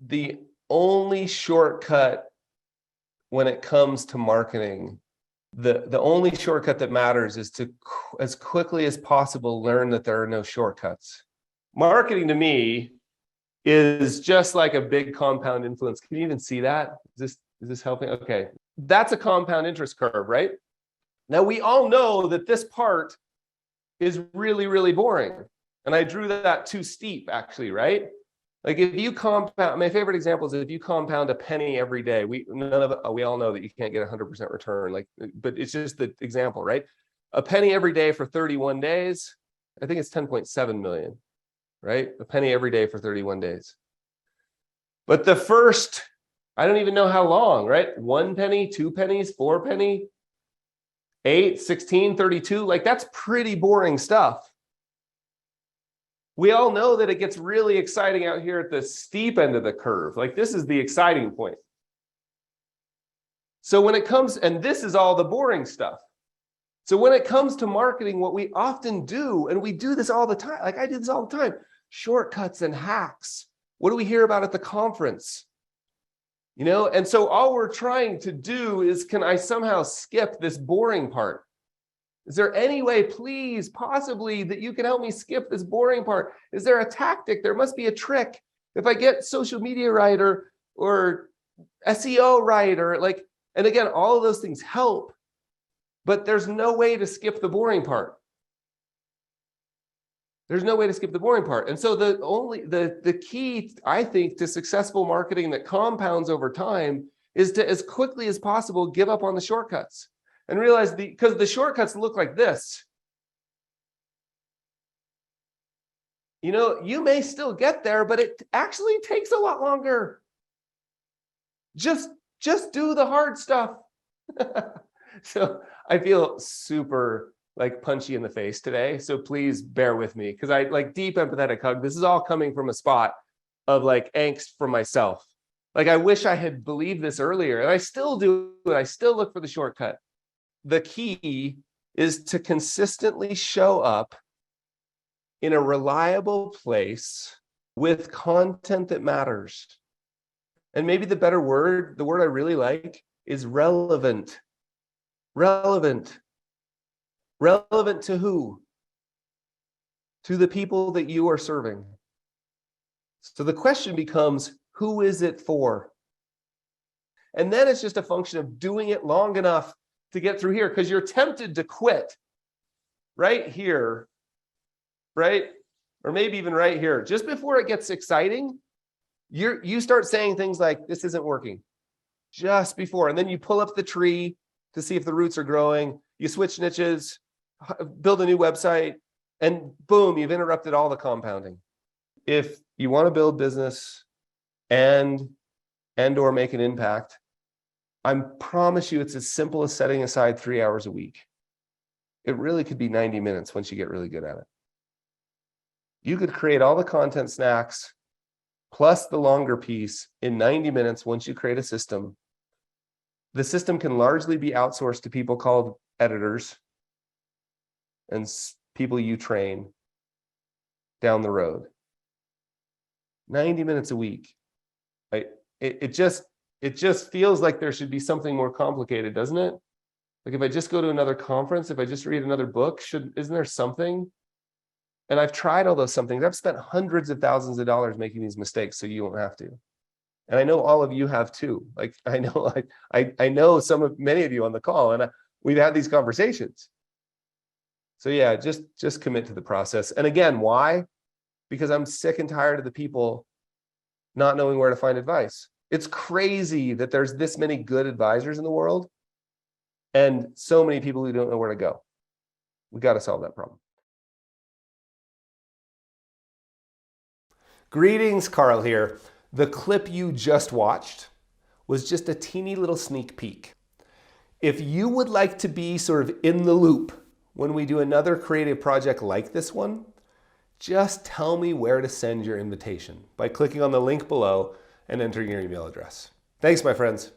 the only shortcut when it comes to marketing, the only shortcut that matters is to, as quickly as possible, learn that there are no shortcuts. Marketing to me is just like a big compound influence. Can you even see that? Is this helping? Okay. That's a compound interest curve, right? Now we all know that this part is really, really boring. And I drew that too steep, actually, right? Like if you compound, my favorite example is if you compound a penny every day, we all know that you can't get 100% return, like, but it's just the example, right? A penny every day for 31 days, I think it's 10.7 million, right? A penny every day for 31 days. But the first, I don't even know how long, right? 1 penny, 2 pennies, 4 penny, 8, 16, 32, like that's pretty boring stuff. We all know that it gets really exciting out here at the steep end of the curve. Like this is the exciting point. So when it comes, and this is all the boring stuff. So when it comes to marketing, what we often do, and we do this all the time, like I do this all the time, shortcuts and hacks. What do we hear about at the conference? You know, and so all we're trying to do is, can I somehow skip this boring part? Is there any way, please, possibly, that you can help me skip this boring part? Is there a tactic? There must be a trick. If I get social media right or SEO right, or like, and again, all of those things help, but there's no way to skip the boring part. There's no way to skip the boring part. And so the key, I think, to successful marketing that compounds over time is to, as quickly as possible, give up on the shortcuts. And realize because the shortcuts look like this. You know, you may still get there, but it actually takes a lot longer. Just do the hard stuff. So I feel super like punchy in the face today. So please bear with me, because I like deep empathetic hug. This is all coming from a spot of like angst for myself. Like I wish I had believed this earlier, and I still do. I still look for the shortcut. The key is to consistently show up in a reliable place with content that matters. And maybe the better word, the word I really like, is relevant. Relevant. Relevant to who? To the people that you are serving. So the question becomes, who is it for? And then it's just a function of doing it long enough to get through here, because you're tempted to quit right here, right? Or maybe even right here. Just before it gets exciting, you start saying things like, this isn't working, just before. And then you pull up the tree to see if the roots are growing. You switch niches, build a new website, and boom, you've interrupted all the compounding. If you want to build business and or make an impact, I promise you it's as simple as setting aside 3 hours a week. It really could be 90 minutes once you get really good at it. You could create all the content snacks plus the longer piece in 90 minutes once you create a system. The system can largely be outsourced to people called editors and people you train down the road. 90 minutes a week. It just feels like there should be something more complicated, doesn't it? Like if I just go to another conference, if I just read another book, isn't there something? And I've tried all those somethings. I've spent hundreds of thousands of dollars making these mistakes so you won't have to. And I know all of you have too. Like I know many of you on the call, and we've had these conversations. So yeah, just commit to the process. And again, why? Because I'm sick and tired of the people not knowing where to find advice. It's crazy that there's this many good advisors in the world and so many people who don't know where to go. We got to solve that problem. Greetings, Carl here. The clip you just watched was just a teeny little sneak peek. If you would like to be sort of in the loop when we do another creative project like this one, just tell me where to send your invitation by clicking on the link below and entering your email address. Thanks, my friends.